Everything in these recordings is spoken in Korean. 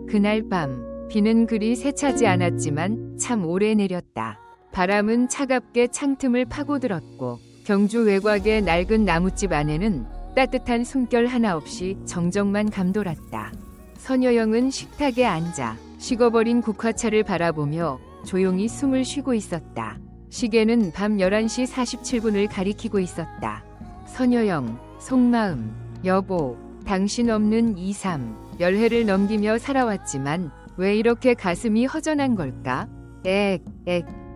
그날 밤 비는 그리 세차지 않았지만 참 오래 내렸다. 바람은 차갑게 창틈을 파고들었고 경주 외곽의 낡은 나뭇집 안에는 따뜻한 숨결 하나 없이 정적만 감돌았다. 선여영은 식탁에 앉아 식어버린 국화차를 바라보며 조용히 숨을 쉬고 있었다. 시계는 밤 11시 47분을 가리키고 있었다. 선여영, 속마음, 여보, 당신 없는 2, 3, 열해를 넘기며 살아왔지만 왜 이렇게 가슴이 허전한 걸까? 엑,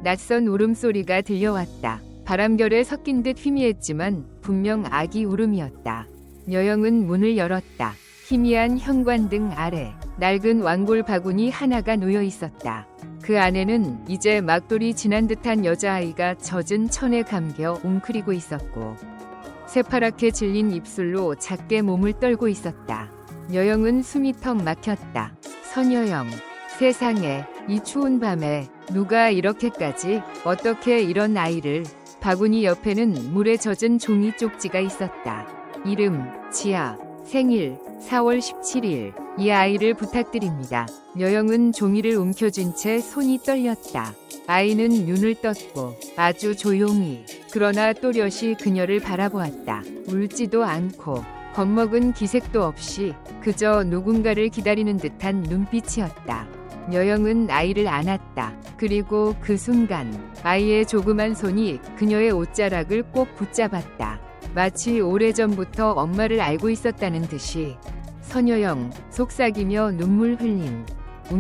낯선 울음소리가 들려왔다. 바람결에 섞인 듯 희미했지만 분명 아기 울음이었다. 여영은 문을 열었다. 희미한 현관등 아래 낡은 왕골 바구니 하나가 놓여 있었다. 그 안에는 이제 막돌이 지난 듯한 여자아이가 젖은 천에 감겨 웅크리고 있었고 새파랗게 질린 입술로 작게 몸을 떨고 있었다. 여영은 숨이 턱 막혔다. 선여영, 세상에 이 추운 밤에 누가 이렇게까지 어떻게 이런 아이를. 바구니 옆에는 물에 젖은 종이 쪽지가 있었다. 이름, 지아, 생일 4월 17일. 이 아이를 부탁드립니다. 여영은 종이를 움켜쥔 채 손이 떨렸다. 아이는 눈을 떴고 아주 조용히 그러나 또렷이 그녀를 바라보았다. 울지도 않고 겁먹은 기색도 없이 그저 누군가를 기다리는 듯한 눈빛이었다. 여영은 아이를 안았다. 그리고 그 순간 아이의 조그만 손이 그녀의 옷자락을 꼭 붙잡았다. 마치 오래전부터 엄마를 알고 있었다는 듯이. 선여영, 속삭이며 눈물 흘림.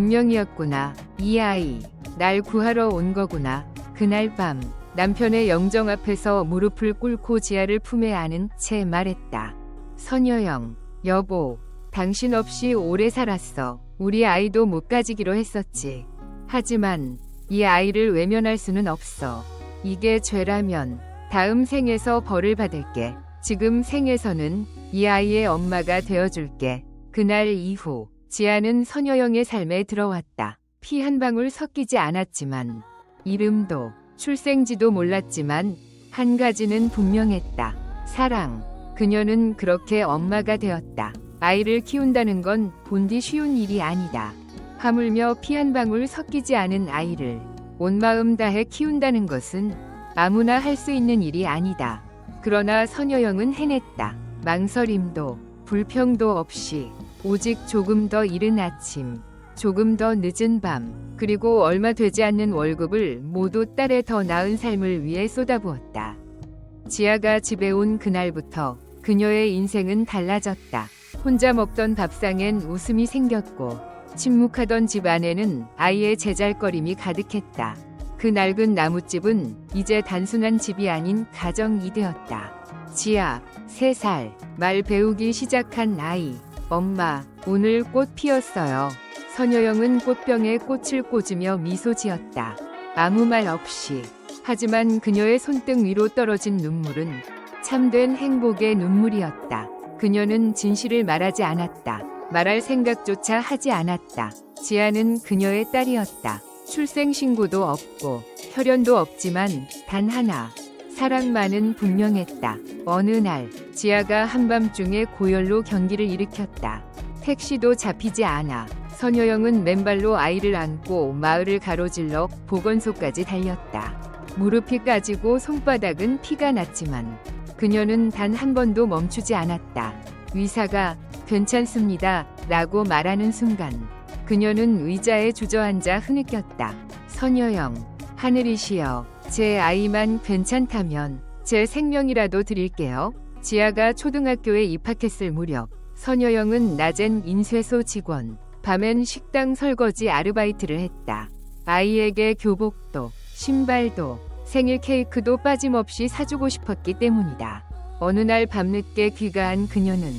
운명이었구나. 이 아이, 날 구하러 온 거구나. 그날 밤 남편의 영정 앞에서 무릎을 꿇고 지아를 품에 안은 채 말했다. 선여영, 여보, 당신 없이 오래 살았어. 우리 아이도 못 가지기로 했었지. 하지만 이 아이를 외면할 수는 없어. 이게 죄라면 다음 생에서 벌을 받을게. 지금 생에서는 이 아이의 엄마가 되어줄게. 그날 이후 지아는 선여영의 삶에 들어왔다. 피 한 방울 섞이지 않았지만 이름도 출생지도 몰랐지만 한 가지는 분명했다. 사랑. 그녀는 그렇게 엄마가 되었다. 아이를 키운다는 건 본디 쉬운 일이 아니다. 하물며 피 한 방울 섞이지 않은 아이를 온 마음 다해 키운다는 것은 아무나 할 수 있는 일이 아니다. 그러나 선여영은 해냈다. 망설임도 불평도 없이 오직 조금 더 이른 아침, 조금 더 늦은 밤, 그리고 얼마 되지 않는 월급을 모두 딸의 더 나은 삶을 위해 쏟아부었다. 지아가 집에 온 그날부터 그녀의 인생은 달라졌다. 혼자 먹던 밥상엔 웃음이 생겼고 침묵하던 집 안에는 아이의 제잘거림이 가득했다. 그 낡은 나뭇집은 이제 단순한 집이 아닌 가정이 되었다. 지아, 3살, 말 배우기 시작한 아이. 엄마, 오늘 꽃 피었어요. 선여영은 꽃병에 꽃을 꽂으며 미소 지었다. 아무 말 없이. 하지만 그녀의 손등 위로 떨어진 눈물은 참된 행복의 눈물이었다. 그녀는 진실을 말하지 않았다. 말할 생각조차 하지 않았다. 지아는 그녀의 딸이었다. 출생신고도 없고 혈연도 없지만 단 하나, 사랑만은 분명했다. 어느 날 지아가 한밤중에 고열로 경기를 일으켰다. 택시도 잡히지 않아 선여영은 맨발로 아이를 안고 마을을 가로질러 보건소까지 달렸다. 무릎이 까지고 손바닥은 피가 났지만 그녀는 단 한 번도 멈추지 않았다. 의사가 괜찮습니다 라고 말하는 순간 그녀는 의자에 주저앉아 흐느꼈다. 선여영, 하늘이시여, 제 아이만 괜찮다면 제 생명이라도 드릴게요. 지아가 초등학교에 입학했을 무렵 선여영은 낮엔 인쇄소 직원, 밤엔 식당 설거지 아르바이트를 했다. 아이에게 교복도 신발도 생일 케이크도 빠짐없이 사주고 싶었기 때문이다. 어느 날 밤늦게 귀가한 그녀는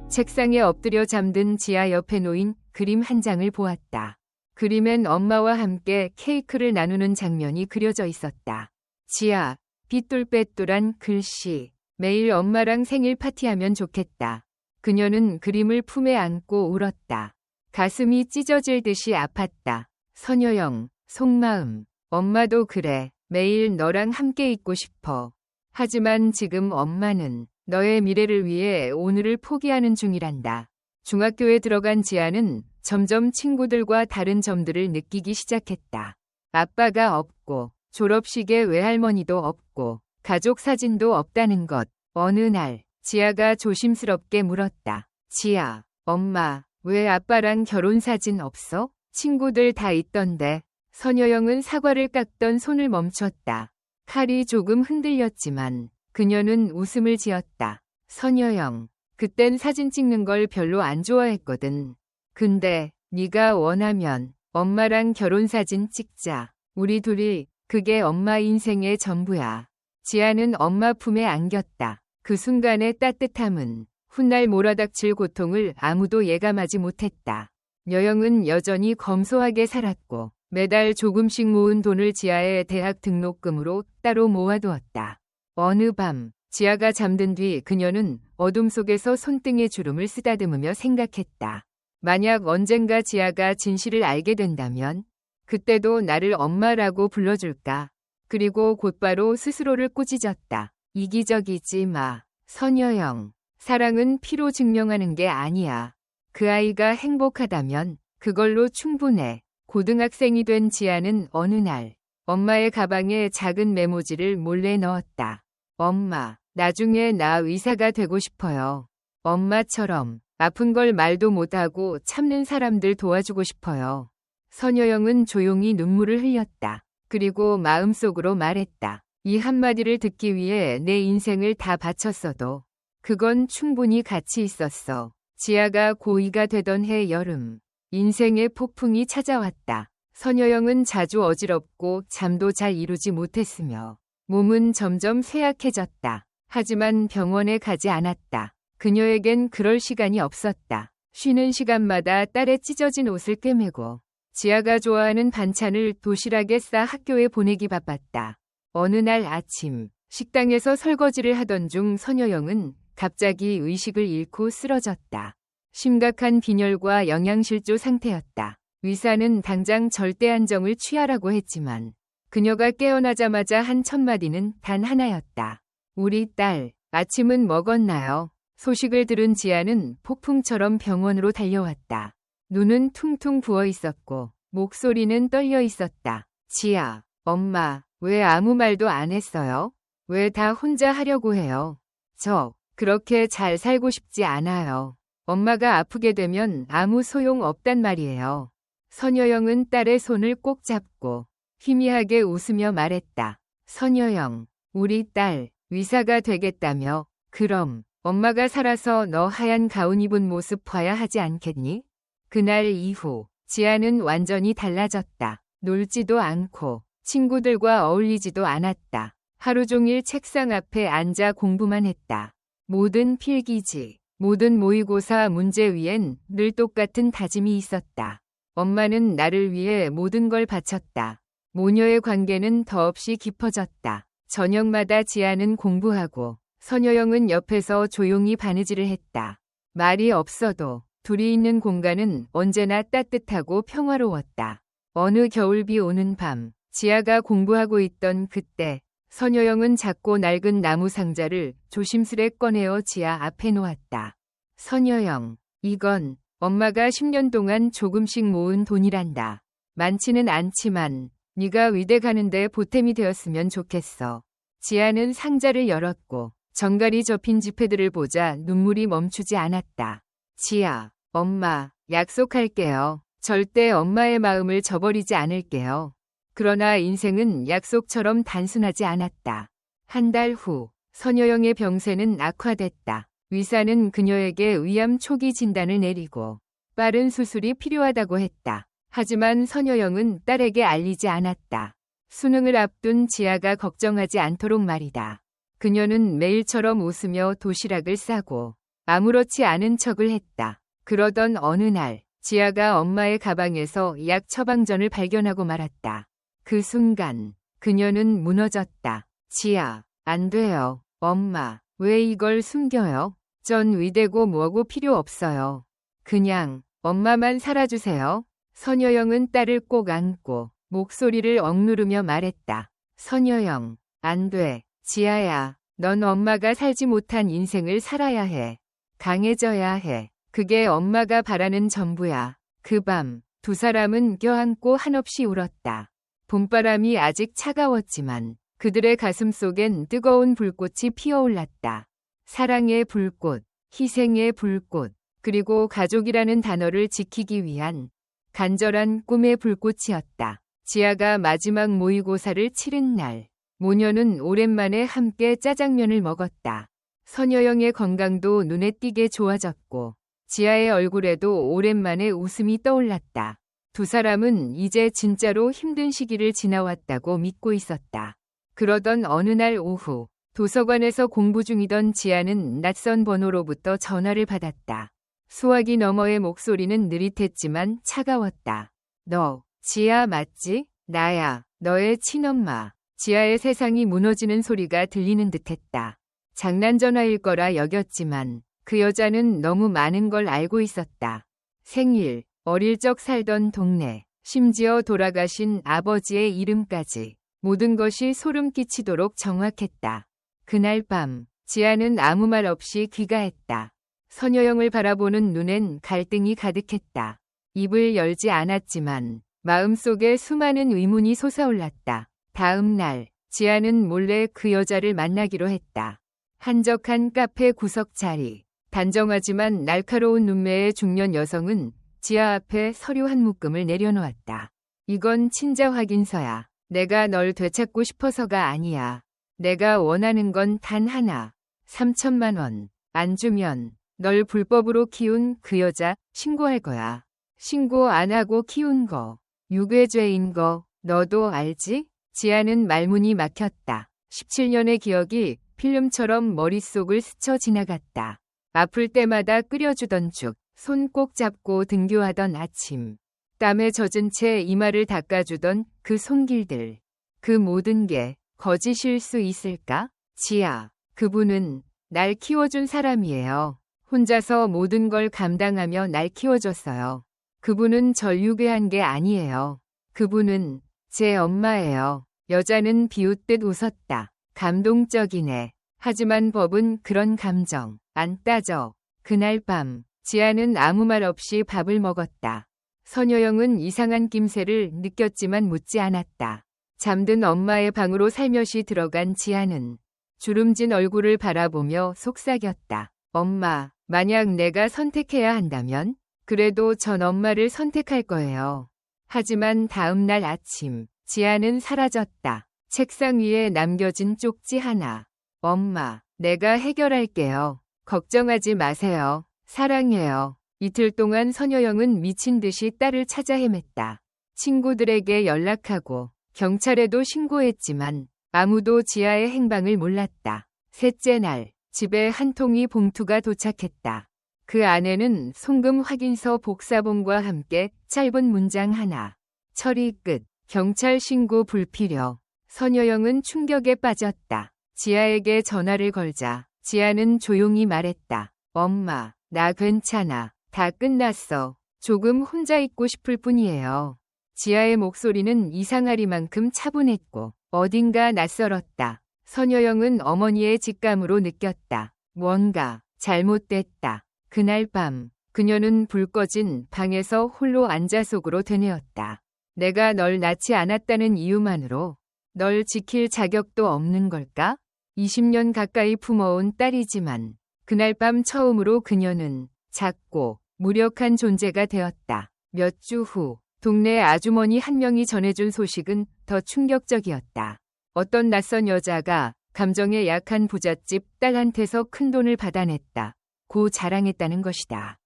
책상에 엎드려 잠든 지아 옆에 놓인 그림 한 장을 보았다. 그림엔 엄마와 함께 케이크를 나누는 장면이 그려져 있었다. 지아, 삐뚤빼뚤한 글씨. 매일 엄마랑 생일 파티하면 좋겠다. 그녀는 그림을 품에 안고 울었다. 가슴이 찢어질 듯이 아팠다. 선여영, 속마음. 엄마도 그래. 매일 너랑 함께 있고 싶어. 하지만 지금 엄마는 너의 미래를 위해 오늘을 포기하는 중이란다. 중학교에 들어간 지아는 점점 친구들과 다른 점들을 느끼기 시작했다. 아빠가 없고 졸업식에 외할머니도 없고 가족 사진도 없다는 것. 어느 날 지아가 조심스럽게 물었다. 지아, 엄마, 왜 아빠랑 결혼 사진 없어? 친구들 다 있던데. 선여영은 사과를 깎던 손을 멈췄다. 칼이 조금 흔들렸지만 그녀는 웃음을 지었다. 선여영, 그땐 사진 찍는 걸 별로 안 좋아했거든. 근데 네가 원하면 엄마랑 결혼 사진 찍자. 우리 둘이 그게 엄마 인생의 전부야. 지아는 엄마 품에 안겼다. 그 순간의 따뜻함은 훗날 몰아닥칠 고통을 아무도 예감하지 못했다. 여영은 여전히 검소하게 살았고 매달 조금씩 모은 돈을 지아의 대학 등록금으로 따로 모아두었다. 어느 밤 지아가 잠든 뒤 그녀는 어둠 속에서 손등에 주름을 쓰다듬으며 생각했다. 만약 언젠가 지아가 진실을 알게 된다면 그때도 나를 엄마라고 불러줄까? 그리고 곧바로 스스로를 꾸짖었다. 이기적이지 마. 선여영. 사랑은 피로 증명하는 게 아니야. 그 아이가 행복하다면 그걸로 충분해. 고등학생이 된 지아는 어느 날 엄마의 가방에 작은 메모지를 몰래 넣었다. 엄마, 나중에 나 의사가 되고 싶어요. 엄마처럼 아픈 걸 말도 못하고 참는 사람들 도와주고 싶어요. 선여영은 조용히 눈물을 흘렸다. 그리고 마음속으로 말했다. 이 한마디를 듣기 위해 내 인생을 다 바쳤어도 그건 충분히 가치 있었어. 지아가 고2가 되던 해 여름, 인생의 폭풍이 찾아왔다. 선여영은 자주 어지럽고 잠도 잘 이루지 못했으며 몸은 점점 쇠약해졌다. 하지만 병원에 가지 않았다. 그녀에겐 그럴 시간이 없었다. 쉬는 시간마다 딸의 찢어진 옷을 꿰매고 지아가 좋아하는 반찬을 도시락에 싸 학교에 보내기 바빴다. 어느 날 아침, 식당에서 설거지를 하던 중 선여영은 갑자기 의식을 잃고 쓰러졌다. 심각한 빈혈과 영양실조 상태였다. 의사는 당장 절대 안정을 취하라고 했지만 그녀가 깨어나자마자 한 첫마디는 단 하나였다. 우리 딸, 아침은 먹었나요? 소식을 들은 지아는 폭풍처럼 병원으로 달려왔다. 눈은 퉁퉁 부어 있었고 목소리는 떨려 있었다. 지아, 엄마, 왜 아무 말도 안 했어요? 왜 다 혼자 하려고 해요? 저 그렇게 잘 살고 싶지 않아요. 엄마가 아프게 되면 아무 소용 없단 말이에요. 선여영은 딸의 손을 꼭 잡고 희미하게 웃으며 말했다. 선여영, 우리 딸 의사가 되겠다며? 그럼 엄마가 살아서 너 하얀 가운 입은 모습 봐야 하지 않겠니? 그날 이후 지아는 완전히 달라졌다. 놀지도 않고 친구들과 어울리지도 않았다. 하루 종일 책상 앞에 앉아 공부만 했다. 모든 필기지, 모든 모의고사 문제 위엔 늘 똑같은 다짐이 있었다. 엄마는 나를 위해 모든 걸 바쳤다. 모녀의 관계는 더없이 깊어졌다. 저녁마다 지아는 공부하고 선여영은 옆에서 조용히 바느질을 했다. 말이 없어도 둘이 있는 공간은 언제나 따뜻하고 평화로웠다. 어느 겨울비 오는 밤, 지아가 공부하고 있던 그때 선여영은 작고 낡은 나무 상자를 조심스레 꺼내어 지아 앞에 놓았다. 선여영, 이건 엄마가 10년 동안 조금씩 모은 돈이란다. 많지는 않지만 네가 의대 가는데 보탬이 되었으면 좋겠어. 지아는 상자를 열었고 정갈이 접힌 지폐들을 보자 눈물이 멈추지 않았다. 지아, 엄마, 약속할게요. 절대 엄마의 마음을 저버리지 않을게요. 그러나 인생은 약속처럼 단순하지 않았다. 한 달 후, 선여영의 병세는 악화됐다. 의사는 그녀에게 위암 초기 진단을 내리고 빠른 수술이 필요하다고 했다. 하지만 선여영은 딸에게 알리지 않았다. 수능을 앞둔 지아가 걱정하지 않도록 말이다. 그녀는 매일처럼 웃으며 도시락을 싸고 아무렇지 않은 척을 했다. 그러던 어느 날 지아가 엄마의 가방에서 약 처방전을 발견하고 말았다. 그 순간 그녀는 무너졌다. 지아, 안 돼요. 엄마, 왜 이걸 숨겨요? 전 의대고 뭐고 필요 없어요. 그냥 엄마만 살아주세요. 선여영은 딸을 꼭 안고 목소리를 억누르며 말했다. 선여영, 안 돼. 지아야, 넌 엄마가 살지 못한 인생을 살아야 해. 강해져야 해. 그게 엄마가 바라는 전부야. 그 밤 두 사람은 껴안고 한없이 울었다. 봄바람이 아직 차가웠지만 그들의 가슴 속엔 뜨거운 불꽃이 피어올랐다. 사랑의 불꽃, 희생의 불꽃, 그리고 가족이라는 단어를 지키기 위한 간절한 꿈의 불꽃이었다. 지아가 마지막 모의고사를 치른 날, 모녀는 오랜만에 함께 짜장면을 먹었다. 선여영의 건강도 눈에 띄게 좋아졌고 지아의 얼굴에도 오랜만에 웃음이 떠올랐다. 두 사람은 이제 진짜로 힘든 시기를 지나왔다고 믿고 있었다. 그러던 어느 날 오후, 도서관에서 공부 중이던 지아는 낯선 번호로부터 전화를 받았다. 수화기 너머의 목소리는 느릿했지만 차가웠다. 너, 지아 맞지? 나야, 너의 친엄마. 지아의 세상이 무너지는 소리가 들리는 듯했다. 장난 전화일 거라 여겼지만 그 여자는 너무 많은 걸 알고 있었다. 생일, 어릴 적 살던 동네, 심지어 돌아가신 아버지의 이름까지 모든 것이 소름 끼치도록 정확했다. 그날 밤, 지아는 아무 말 없이 귀가했다. 선여영을 바라보는 눈엔 갈등이 가득했다. 입을 열지 않았지만 마음속에 수많은 의문이 솟아올랐다. 다음 날, 지아는 몰래 그 여자를 만나기로 했다. 한적한 카페 구석 자리. 단정하지만 날카로운 눈매의 중년 여성은 지아 앞에 서류 한 묶음을 내려놓았다. 이건 친자 확인서야. 내가 널 되찾고 싶어서가 아니야. 내가 원하는 건 단 하나. 3천만 원. 안 주면 널 불법으로 키운 그 여자 신고할 거야. 신고 안 하고 키운 거. 유괴죄인 거. 너도 알지? 지아는 말문이 막혔다. 17년의 기억이 필름처럼 머릿속을 스쳐 지나갔다. 아플 때마다 끓여주던 죽, 손 꼭 잡고 등교하던 아침, 땀에 젖은 채 이마를 닦아주던 그 손길들. 그 모든 게 거짓일 수 있을까? 지아, 그분은 날 키워준 사람이에요. 혼자서 모든 걸 감당하며 날 키워줬어요. 그분은 절 유괴한 게 아니에요. 그분은 제 엄마예요. 여자는 비웃듯 웃었다. 감동적이네. 하지만 법은 그런 감정 안 따져. 그날 밤, 지아는 아무 말 없이 밥을 먹었다. 선여영은 이상한 낌새를 느꼈지만 묻지 않았다. 잠든 엄마의 방으로 살며시 들어간 지아는 주름진 얼굴을 바라보며 속삭였다. 엄마, 만약 내가 선택해야 한다면? 그래도 전 엄마를 선택할 거예요. 하지만 다음 날 아침, 지아는 사라졌다. 책상 위에 남겨진 쪽지 하나. 엄마, 내가 해결할게요. 걱정하지 마세요. 사랑해요. 이틀 동안 선여영은 미친 듯이 딸을 찾아 헤맸다. 친구들에게 연락하고 경찰에도 신고했지만 아무도 지아의 행방을 몰랐다. 셋째 날, 집에 한 통이 봉투가 도착했다. 그 안에는 송금 확인서 복사본과 함께 짧은 문장 하나. 처리 끝. 경찰 신고 불필요. 선여영은 충격에 빠졌다. 지아에게 전화를 걸자 지아는 조용히 말했다. 엄마, 나 괜찮아. 다 끝났어. 조금 혼자 있고 싶을 뿐이에요. 지아의 목소리는 이상하리만큼 차분했고 어딘가 낯설었다. 선여영은 어머니의 직감으로 느꼈다. 뭔가 잘못됐다. 그날 밤 그녀는 불 꺼진 방에서 홀로 앉아 속으로 되뇌었다. 내가 널 낳지 않았다는 이유만으로 널 지킬 자격도 없는 걸까? 20년 가까이 품어온 딸이지만 그날 밤 처음으로 그녀는 작고 무력한 존재가 되었다. 몇 주 후 동네 아주머니 한 명이 전해준 소식은 더 충격적이었다. 어떤 낯선 여자가 감정에 약한 부잣집 딸한테서 큰돈을 받아냈다. 고 자랑했다는 것이다.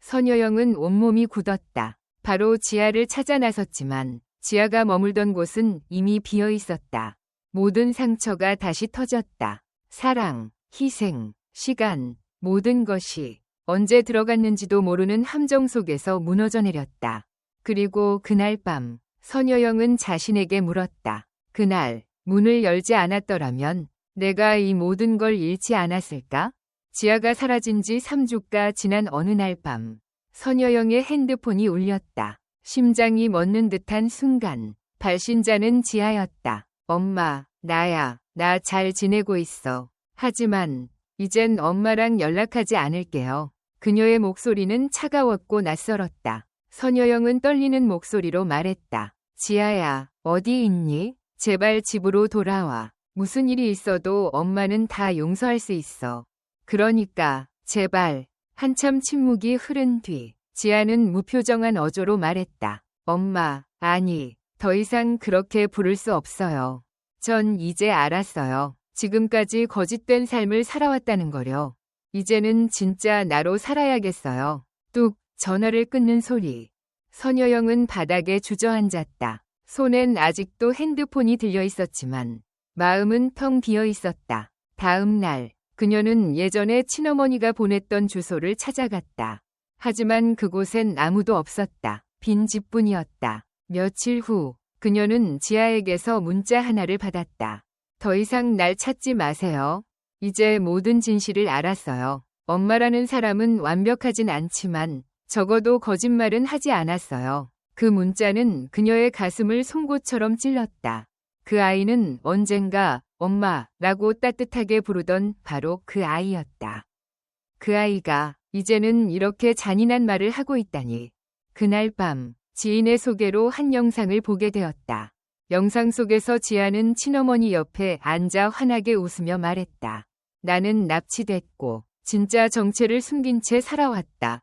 선여영은 온몸이 굳었다. 바로 지아를 찾아 나섰지만 지아가 머물던 곳은 이미 비어 있었다. 모든 상처가 다시 터졌다. 사랑, 희생, 시간, 모든 것이 언제 들어갔는지도 모르는 함정 속에서 무너져 내렸다. 그리고 그날 밤 선여영은 자신에게 물었다. 그날 문을 열지 않았더라면 내가 이 모든 걸 잃지 않았을까? 지아가 사라진 지 3주가 지난 어느 날 밤 선여영의 핸드폰이 울렸다. 심장이 멎는 듯한 순간 발신자는 지아였다. 엄마, 나야. 나 잘 지내고 있어. 하지만 이젠 엄마랑 연락하지 않을게요. 그녀의 목소리는 차가웠고 낯설었다. 선여영은 떨리는 목소리로 말했다. 지아야, 어디 있니? 제발 집으로 돌아와. 무슨 일이 있어도 엄마는 다 용서할 수 있어. 그러니까, 제발. 한참 침묵이 흐른 뒤, 지아는 무표정한 어조로 말했다. 엄마, 아니, 더 이상 그렇게 부를 수 없어요. 전 이제 알았어요. 지금까지 거짓된 삶을 살아왔다는 거려. 이제는 진짜 나로 살아야겠어요. 뚝, 전화를 끊는 소리. 선여영은 바닥에 주저앉았다. 손엔 아직도 핸드폰이 들려 있었지만 마음은 텅 비어 있었다. 다음 날, 그녀는 예전에 친어머니가 보냈던 주소를 찾아갔다. 하지만 그곳엔 아무도 없었다. 빈 집뿐이었다. 며칠 후, 그녀는 지아에게서 문자 하나를 받았다. 더 이상 날 찾지 마세요. 이제 모든 진실을 알았어요. 엄마라는 사람은 완벽하진 않지만 적어도 거짓말은 하지 않았어요. 그 문자는 그녀의 가슴을 송곳처럼 찔렀다. 그 아이는 언젠가 엄마라고 따뜻하게 부르던 바로 그 아이였다. 그 아이가 이제는 이렇게 잔인한 말을 하고 있다니. 그날 밤 지인의 소개로 한 영상을 보게 되었다. 영상 속에서 지아는 친어머니 옆에 앉아 환하게 웃으며 말했다. 나는 납치됐고 진짜 정체를 숨긴 채 살아왔다.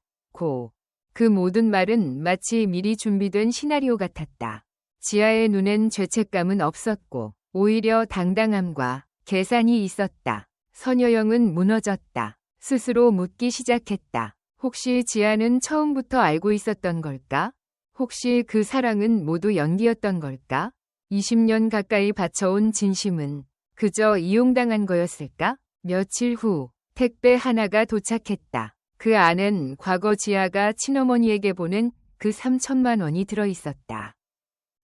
그 모든 말은 마치 미리 준비된 시나리오 같았다. 지아의 눈엔 죄책감은 없었고 오히려 당당함과 계산이 있었다. 선여영은 무너졌다. 스스로 묻기 시작했다. 혹시 지아는 처음부터 알고 있었던 걸까? 혹시 그 사랑은 모두 연기였던 걸까? 20년 가까이 바쳐온 진심은 그저 이용당한 거였을까? 며칠 후 택배 하나가 도착했다. 그 안엔 과거 지아가 친어머니에게 보낸 그 3천만 원이 들어있었다.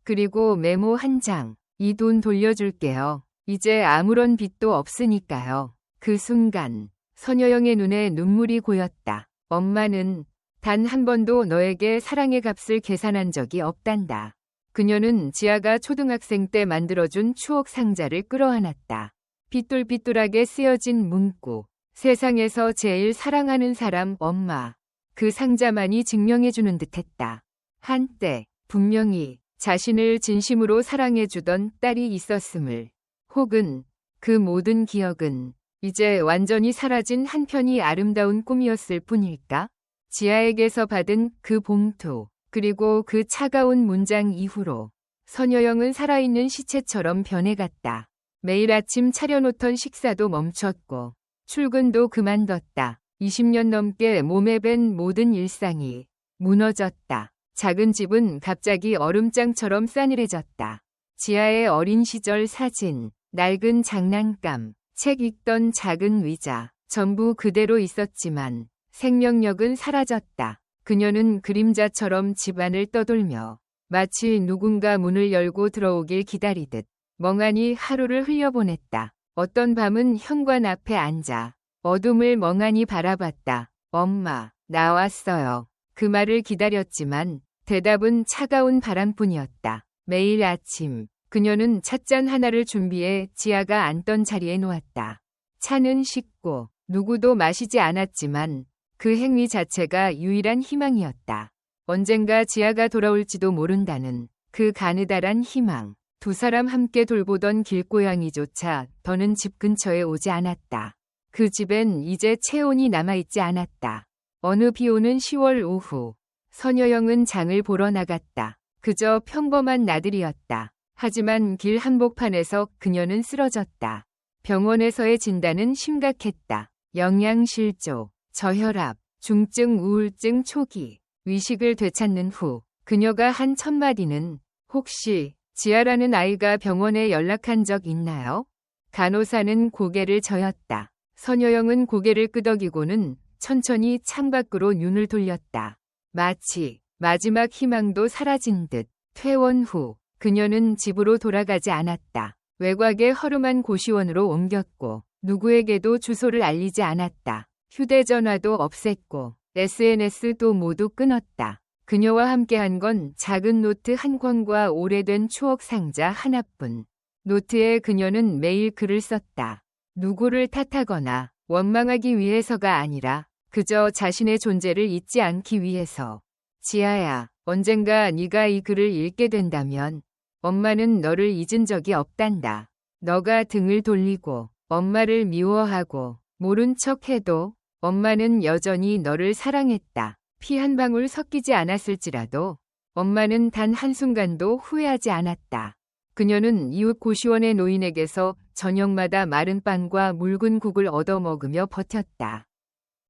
그리고 메모 한 장. 이 돈 돌려줄게요. 이제 아무런 빚도 없으니까요. 그 순간 선여영의 눈에 눈물이 고였다. 엄마는 단 한 번도 너에게 사랑의 값을 계산한 적이 없단다. 그녀는 지아가 초등학생 때 만들어준 추억 상자를 끌어안았다. 삐뚤삐뚤하게 쓰여진 문구. 세상에서 제일 사랑하는 사람 엄마. 그 상자만이 증명해주는 듯했다. 한때 분명히 자신을 진심으로 사랑해주던 딸이 있었음을. 혹은 그 모든 기억은 이제 완전히 사라진 한편이 아름다운 꿈이었을 뿐일까? 지아에게서 받은 그 봉투, 그리고 그 차가운 문장 이후로 선여영은 살아있는 시체처럼 변해갔다. 매일 아침 차려놓던 식사도 멈췄고 출근도 그만뒀다. 20년 넘게 몸에 밴 모든 일상이 무너졌다. 작은 집은 갑자기 얼음장처럼 싸늘해졌다. 지아의 어린 시절 사진, 낡은 장난감, 책 읽던 작은 의자, 전부 그대로 있었지만 생명력은 사라졌다. 그녀는 그림자처럼 집안을 떠돌며 마치 누군가 문을 열고 들어오길 기다리듯 멍하니 하루를 흘려보냈다. 어떤 밤은 현관 앞에 앉아 어둠을 멍하니 바라봤다. 엄마, 나왔어요. 그 말을 기다렸지만 대답은 차가운 바람뿐이었다. 매일 아침 그녀는 찻잔 하나를 준비해 지아가 앉던 자리에 놓았다. 차는 식고 누구도 마시지 않았지만 그 행위 자체가 유일한 희망이었다. 언젠가 지아가 돌아올지도 모른다는 그 가느다란 희망. 두 사람 함께 돌보던 길고양이조차 더는 집 근처에 오지 않았다. 그 집엔 이제 채온이 남아있지 않았다. 어느 비오는 10월 오후, 선여영은 장을 보러 나갔다. 그저 평범한 나들이였다. 하지만 길 한복판에서 그녀는 쓰러졌다. 병원에서의 진단은 심각했다. 영양실조, 저혈압, 중증 우울증 초기, 의식을 되찾는 후 그녀가 한 첫 마디는 혹시 지아라는 아이가 병원에 연락한 적 있나요? 간호사는 고개를 저었다. 선여영은 고개를 끄덕이고는 천천히 창밖으로 눈을 돌렸다. 마치 마지막 희망도 사라진 듯. 퇴원 후 그녀는 집으로 돌아가지 않았다. 외곽의 허름한 고시원으로 옮겼고 누구에게도 주소를 알리지 않았다. 휴대전화도 없앴고 SNS도 모두 끊었다. 그녀와 함께한 건 작은 노트 한 권과 오래된 추억 상자 하나뿐. 노트에 그녀는 매일 글을 썼다. 누구를 탓하거나 원망하기 위해서가 아니라 그저 자신의 존재를 잊지 않기 위해서. 지아야, 언젠가 네가 이 글을 읽게 된다면 엄마는 너를 잊은 적이 없단다. 너가 등을 돌리고 엄마를 미워하고 모른 척해도 엄마는 여전히 너를 사랑했다. 피 한 방울 섞이지 않았을지라도 엄마는 단 한순간도 후회하지 않았다. 그녀는 이웃 고시원의 노인에게서 저녁마다 마른 빵과 묽은 국을 얻어먹으며 버텼다.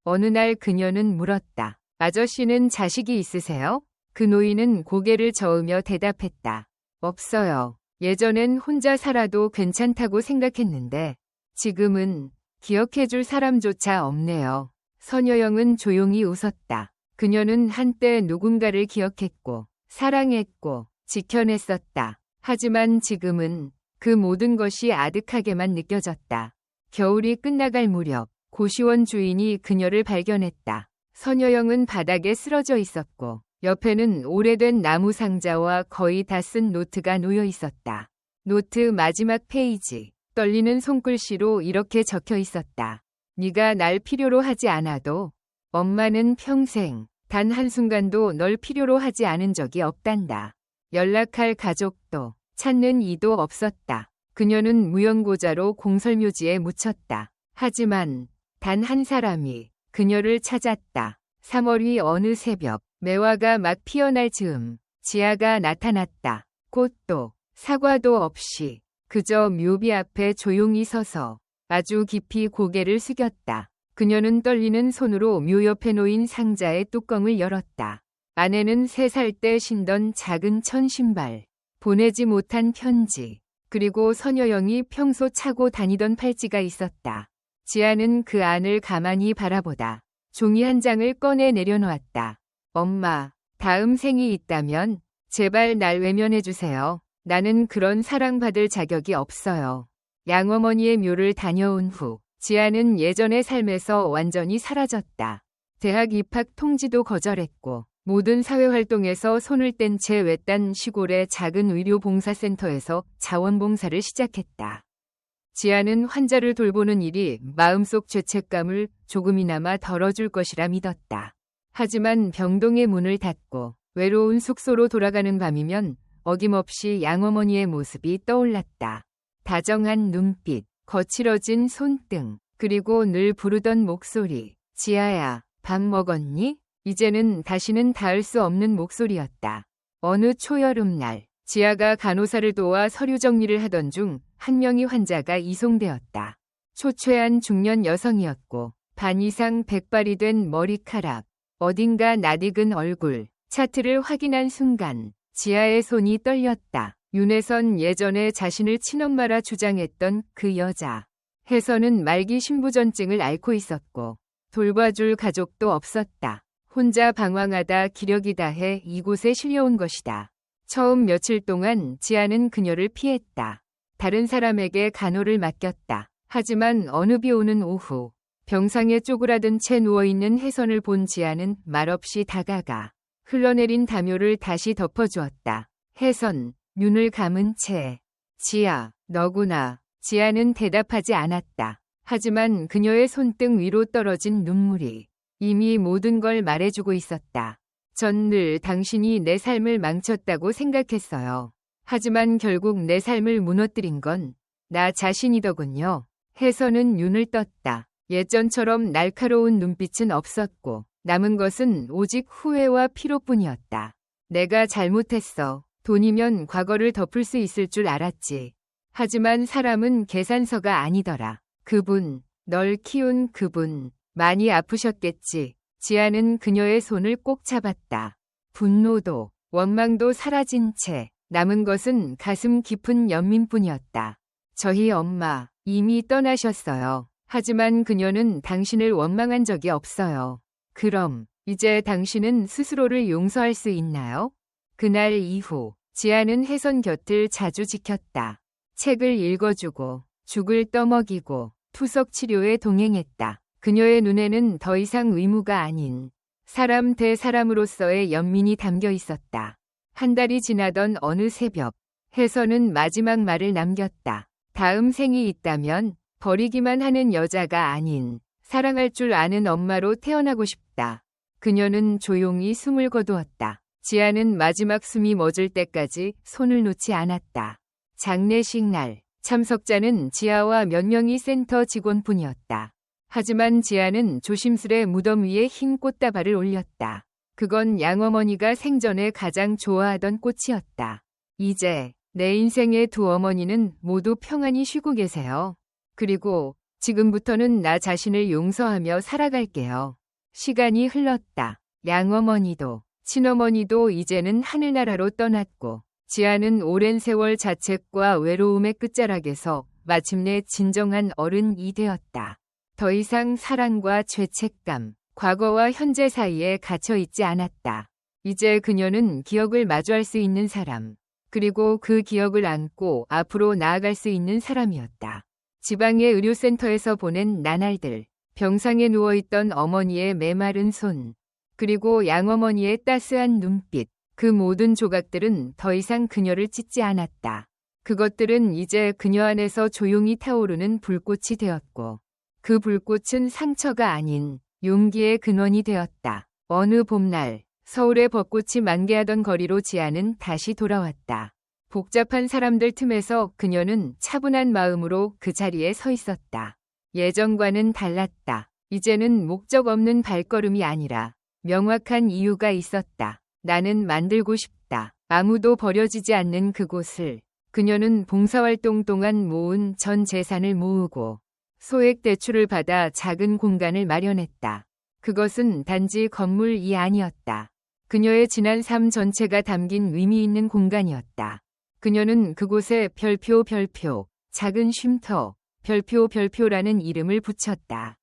어느 날 그녀는 물었다. 아저씨는 자식이 있으세요? 그 노인은 고개를 저으며 대답했다. 없어요. 예전엔 혼자 살아도 괜찮다고 생각했는데 지금은 기억해줄 사람조차 없네요. 선여영은 조용히 웃었다. 그녀는 한때 누군가를 기억했고 사랑했고 지켜냈었다. 하지만 지금은 그 모든 것이 아득하게만 느껴졌다. 겨울이 끝나갈 무렵 고시원 주인이 그녀를 발견했다. 선여영은 바닥에 쓰러져 있었고 옆에는 오래된 나무 상자와 거의 다 쓴 노트가 놓여 있었다. 노트 마지막 페이지, 떨리는 손글씨로 이렇게 적혀 있었다. 네가 날 필요로 하지 않아도 엄마는 평생 단 한순간도 널 필요로 하지 않은 적이 없단다. 연락할 가족도 찾는 이도 없었다. 그녀는 무연고자로 공설묘지에 묻혔다. 하지만 단 한 사람이 그녀를 찾았다. 3월이 어느 새벽 매화가 막 피어날 즈음 지아가 나타났다. 꽃도 사과도 없이 그저 묘비 앞에 조용히 서서 아주 깊이 고개를 숙였다. 그녀는 떨리는 손으로 묘 옆에 놓인 상자의 뚜껑을 열었다. 안에는 3살 때 신던 작은 천신발, 보내지 못한 편지, 그리고 선여영이 평소 차고 다니던 팔찌가 있었다. 지아는 그 안을 가만히 바라보다 종이 한 장을 꺼내 내려놓았다. 엄마, 다음 생이 있다면 제발 날 외면해주세요. 나는 그런 사랑받을 자격이 없어요. 양어머니의 묘를 다녀온 후 지아는 예전의 삶에서 완전히 사라졌다. 대학 입학 통지도 거절했고 모든 사회활동에서 손을 뗀 채 외딴 시골의 작은 의료봉사센터에서 자원봉사를 시작했다. 지아는 환자를 돌보는 일이 마음속 죄책감을 조금이나마 덜어줄 것이라 믿었다. 하지만 병동의 문을 닫고 외로운 숙소로 돌아가는 밤이면 어김없이 양어머니의 모습이 떠올랐다. 다정한 눈빛, 거칠어진 손등, 그리고 늘 부르던 목소리. 지아야, 밥 먹었니? 이제는 다시는 닿을 수 없는 목소리였다. 어느 초여름날, 지아가 간호사를 도와 서류 정리를 하던 중 한 명의 환자가 이송되었다. 초췌한 중년 여성이었고 반 이상 백발이 된 머리카락, 어딘가 낯익은 얼굴. 차트를 확인한 순간 지아의 손이 떨렸다. 윤혜선, 예전에 자신을 친엄마라 주장했던 그 여자. 혜선은 말기 신부전증을 앓고 있었고 돌봐줄 가족도 없었다. 혼자 방황하다 기력이 다해 이곳에 실려온 것이다. 처음 며칠 동안 지아는 그녀를 피했다. 다른 사람에게 간호를 맡겼다. 하지만 어느 비 오는 오후 병상에 쪼그라든 채 누워있는 혜선을 본 지아는 말없이 다가가 흘러내린 담요를 다시 덮어주었다. 혜선, 눈을 감은 채. 지아, 너구나. 지아는 대답하지 않았다. 하지만 그녀의 손등 위로 떨어진 눈물이 이미 모든 걸 말해주고 있었다. 전 늘 당신이 내 삶을 망쳤다고 생각했어요. 하지만 결국 내 삶을 무너뜨린 건 나 자신이더군요. 혜선은 눈을 떴다. 예전처럼 날카로운 눈빛은 없었고 남은 것은 오직 후회와 피로뿐이었다. 내가 잘못했어. 돈이면 과거를 덮을 수 있을 줄 알았지. 하지만 사람은 계산서가 아니더라. 그분, 널 키운 그분, 많이 아프셨겠지. 지아는 그녀의 손을 꼭 잡았다. 분노도, 원망도 사라진 채 남은 것은 가슴 깊은 연민뿐이었다. 저희 엄마, 이미 떠나셨어요. 하지만 그녀는 당신을 원망한 적이 없어요. 그럼, 이제 당신은 스스로를 용서할 수 있나요? 그날 이후, 지아는 혜선 곁을 자주 지켰다. 책을 읽어주고, 죽을 떠먹이고, 투석 치료에 동행했다. 그녀의 눈에는 더 이상 의무가 아닌 사람 대 사람으로서의 연민이 담겨 있었다. 한 달이 지나던 어느 새벽, 혜선은 마지막 말을 남겼다. 다음 생이 있다면 버리기만 하는 여자가 아닌 사랑할 줄 아는 엄마로 태어나고 싶다. 그녀는 조용히 숨을 거두었다. 지아는 마지막 숨이 멎을 때까지 손을 놓지 않았다. 장례식 날, 참석자는 지아와 몇 명의 센터 직원뿐이었다. 하지만 지아는 조심스레 무덤 위에 흰 꽃다발을 올렸다. 그건 양어머니가 생전에 가장 좋아하던 꽃이었다. 이제 내 인생의 두 어머니는 모두 평안히 쉬고 계세요. 그리고 지금부터는 나 자신을 용서하며 살아갈게요. 시간이 흘렀다. 양어머니도 친어머니도 이제는 하늘나라로 떠났고 지아는 오랜 세월 자책과 외로움의 끝자락에서 마침내 진정한 어른이 되었다. 더 이상 사랑과 죄책감, 과거와 현재 사이에 갇혀 있지 않았다. 이제 그녀는 기억을 마주할 수 있는 사람, 그리고 그 기억을 안고 앞으로 나아갈 수 있는 사람이었다. 지방의 의료센터에서 보낸 나날들, 병상에 누워있던 어머니의 메마른 손, 그리고 양어머니의 따스한 눈빛, 그 모든 조각들은 더 이상 그녀를 찢지 않았다. 그것들은 이제 그녀 안에서 조용히 타오르는 불꽃이 되었고, 그 불꽃은 상처가 아닌 용기의 근원이 되었다. 어느 봄날, 서울의 벚꽃이 만개하던 거리로 지아는 다시 돌아왔다. 복잡한 사람들 틈에서 그녀는 차분한 마음으로 그 자리에 서 있었다. 예전과는 달랐다. 이제는 목적 없는 발걸음이 아니라 명확한 이유가 있었다. 나는 만들고 싶다. 아무도 버려지지 않는 그곳을. 그녀는 봉사활동 동안 모은 전 재산을 모으고 소액 대출을 받아 작은 공간을 마련했다. 그것은 단지 건물이 아니었다. 그녀의 지난 삶 전체가 담긴 의미 있는 공간이었다. 그녀는 그곳에 별표, 작은 쉼터, 별표라는 이름을 붙였다.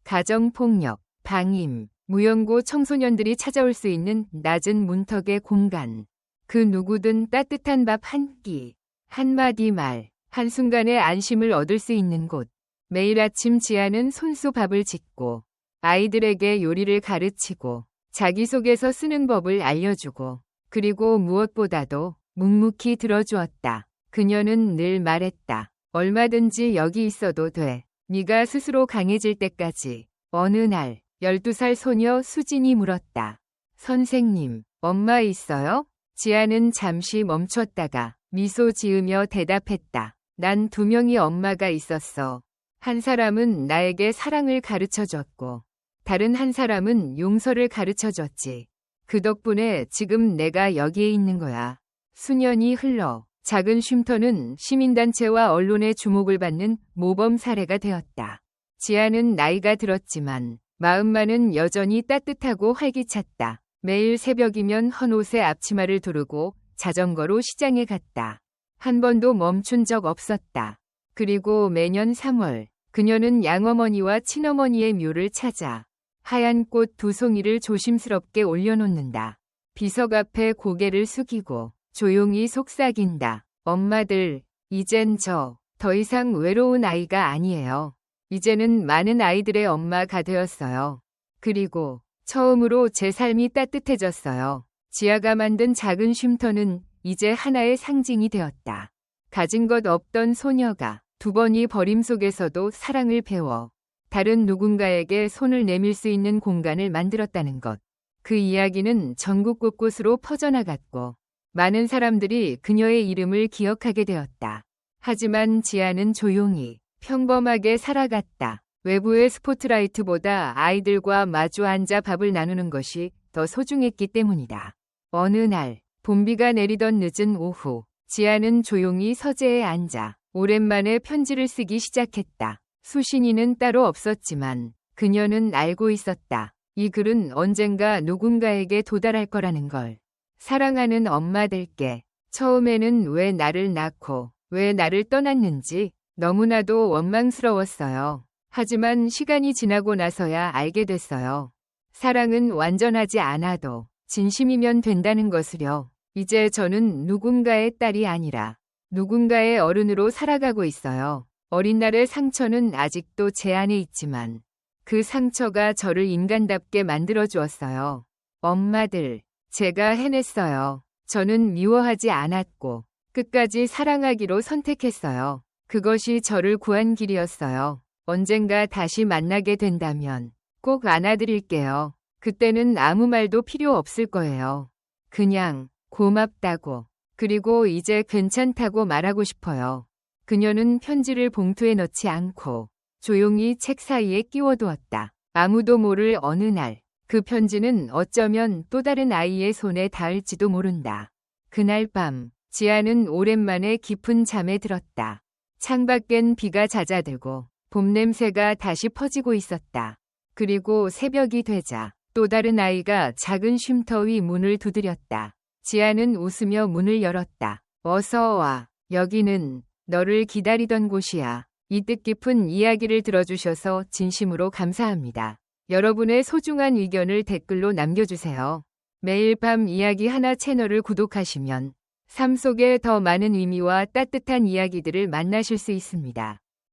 가정폭력, 방임, 무연고 청소년들이 찾아올 수 있는 낮은 문턱의 공간. 그 누구든 따뜻한 밥 한 끼, 한마디 말, 한순간의 안심을 얻을 수 있는 곳. 매일 아침 지아는 손수 밥을 짓고 아이들에게 요리를 가르치고 자기소개서 쓰는 법을 알려주고 그리고 무엇보다도 묵묵히 들어주었다. 그녀는 늘 말했다. 얼마든지 여기 있어도 돼. 네가 스스로 강해질 때까지. 어느 날 12살 소녀 수진이 물었다. 선생님, 엄마 있어요? 지아는 잠시 멈췄다가 미소 지으며 대답했다. 난 2명의 엄마가 있었어. 한 사람은 나에게 사랑을 가르쳐줬고 다른 한 사람은 용서를 가르쳐줬지. 그 덕분에 지금 내가 여기에 있는 거야. 수년이 흘러 작은 쉼터는 시민단체와 언론의 주목을 받는 모범 사례가 되었다. 지아는 나이가 들었지만 마음만은 여전히 따뜻하고 활기찼다. 매일 새벽이면 헌옷에 앞치마를 두르고 자전거로 시장에 갔다. 한 번도 멈춘 적 없었다. 그리고 매년 3월 그녀는 양어머니와 친어머니의 묘를 찾아 하얀 꽃 2송이를 조심스럽게 올려놓는다. 비석 앞에 고개를 숙이고 조용히 속삭인다. 엄마들, 이젠 저 더 이상 외로운 아이가 아니에요. 이제는 많은 아이들의 엄마가 되었어요. 그리고 처음으로 제 삶이 따뜻해졌어요. 지아가 만든 작은 쉼터는 이제 하나의 상징이 되었다. 가진 것 없던 소녀가 2번이 버림 속에서도 사랑을 배워 다른 누군가에게 손을 내밀 수 있는 공간을 만들었다는 것. 그 이야기는 전국 곳곳으로 퍼져나갔고 많은 사람들이 그녀의 이름을 기억하게 되었다. 하지만 지아는 조용히 평범하게 살아갔다. 외부의 스포트라이트보다 아이들과 마주 앉아 밥을 나누는 것이 더 소중했기 때문이다. 어느 날 봄비가 내리던 늦은 오후 지아는 조용히 서재에 앉아 오랜만에 편지를 쓰기 시작했다. 수신인은 따로 없었지만 그녀는 알고 있었다. 이 글은 언젠가 누군가에게 도달할 거라는 걸. 사랑하는 엄마들께 처음에는 왜 나를 낳고 왜 나를 떠났는지 너무나도 원망스러웠어요. 하지만 시간이 지나고 나서야 알게 됐어요. 사랑은 완전하지 않아도 진심이면 된다는 것을요. 이제 저는 누군가의 딸이 아니라 누군가의 어른으로 살아가고 있어요. 어린 날의 상처는 아직도 제 안에 있지만 그 상처가 저를 인간답게 만들어 주었어요. 엄마들, 제가 해냈어요. 저는 미워하지 않았고 끝까지 사랑하기로 선택했어요. 그것이 저를 구한 길이었어요. 언젠가 다시 만나게 된다면 꼭 안아드릴게요. 그때는 아무 말도 필요 없을 거예요. 그냥 고맙다고, 그리고 이제 괜찮다고 말하고 싶어요. 그녀는 편지를 봉투에 넣지 않고 조용히 책 사이에 끼워두었다. 아무도 모를 어느 날, 그 편지는 어쩌면 또 다른 아이의 손에 닿을지도 모른다. 그날 밤, 지아는 오랜만에 깊은 잠에 들었다. 창밖엔 비가 잦아들고 봄 냄새가 다시 퍼지고 있었다. 그리고 새벽이 되자 또 다른 아이가 작은 쉼터 위 문을 두드렸다. 지아는 웃으며 문을 열었다. 어서 와. 여기는 너를 기다리던 곳이야. 이 뜻깊은 이야기를 들어주셔서 진심으로 감사합니다. 여러분의 소중한 의견을 댓글로 남겨주세요. 매일 밤 이야기 하나 채널을 구독하시면 삶 속에 더 많은 의미와 따뜻한 이야기들을 만나실 수 있습니다.